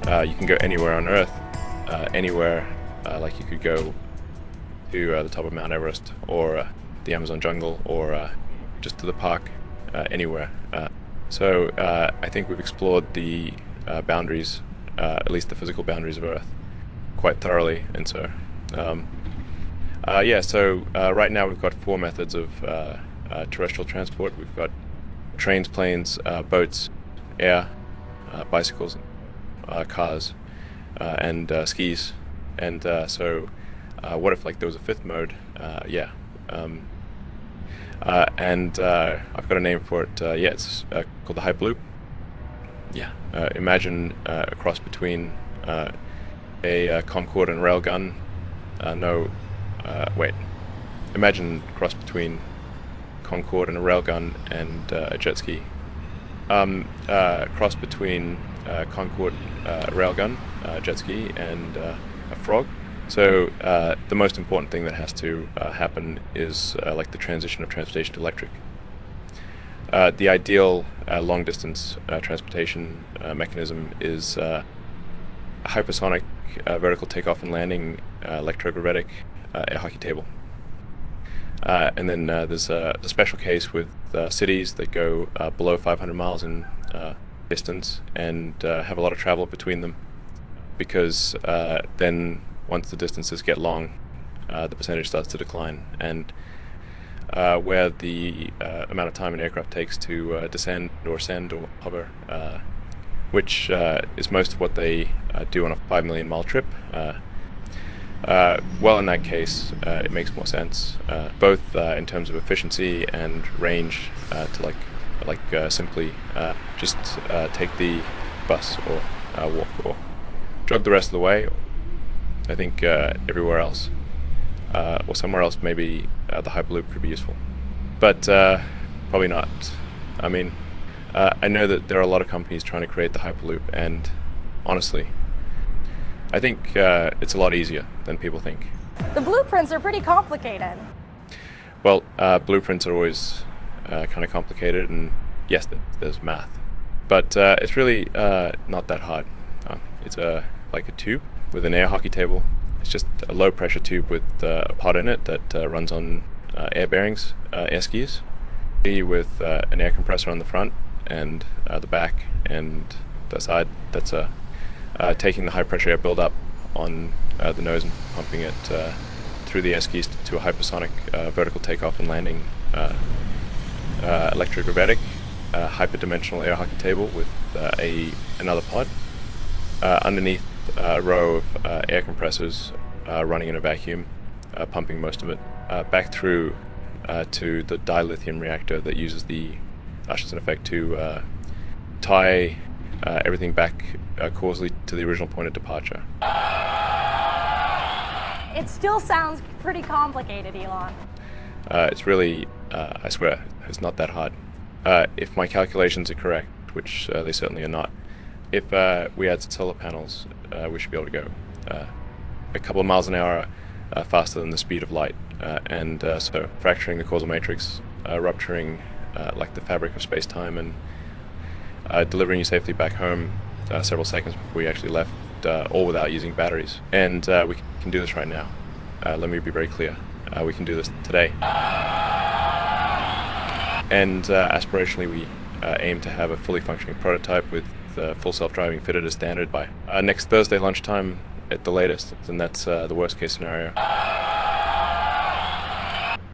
You can go anywhere on Earth, anywhere, like you could go to the top of Mount Everest, or the Amazon jungle, or just to the park, anywhere. So I think we've explored the boundaries, at least the physical boundaries of Earth, quite thoroughly. And so, right now we've got four methods of terrestrial transport. We've got trains, planes, boats, air, bicycles, cars, and skis. And what if like there was a fifth mode? I've got a name for it. It's called the Hyperloop. Imagine a cross between a Concorde and a railgun. Imagine a cross between Concorde and a railgun and a jet ski. Cross between Concorde, railgun, jet ski, and a frog. So the most important thing that has to happen is like the transition of transportation to electric. The ideal long-distance transportation mechanism is a hypersonic vertical takeoff and landing electrogravitic air hockey table. And then there's a special case with cities that go below 500 miles in distance and have a lot of travel between them, because then once the distances get long, the percentage starts to decline. And where the amount of time an aircraft takes to descend or ascend or hover, which is most of what they do on a 5 million mile trip. In that case, it makes more sense, both in terms of efficiency and range, to simply just take the bus or walk or jog the rest of the way. I think everywhere else or somewhere else, maybe the Hyperloop could be useful, but probably not. I mean, I know that there are a lot of companies trying to create the Hyperloop, and honestly, I think it's a lot easier than people think. The blueprints are pretty complicated. Well, blueprints are always kind of complicated, and yes, there's math, but it's really not that hard. It's like a tube with an air hockey table. It's just a low pressure tube with a pod in it that runs on air bearings, air skis, with an air compressor on the front and the back and the side. That's taking the high pressure air buildup on the nose and pumping it through the air skis to a hypersonic vertical takeoff and landing electrogravitic hyperdimensional air hockey table with another pod underneath a row of air compressors running in a vacuum, pumping most of it back through to the dilithium reactor that uses the ushers in effect to tie everything back causally to the original point of departure. It still sounds pretty complicated, Elon. It's really, I swear, it's not that hard. If my calculations are correct, which they certainly are not, if we add solar panels, we should be able to go a couple of miles an hour faster than the speed of light, and so fracturing the causal matrix, rupturing like the fabric of space-time, and delivering you safely back home several seconds before you actually left, all without using batteries. And we can do this right now. Let me be very clear. We can do this today. And aspirationally, we aim to have a fully functioning prototype with full self-driving fitted as standard by next Thursday lunchtime at the latest, and that's the worst case scenario.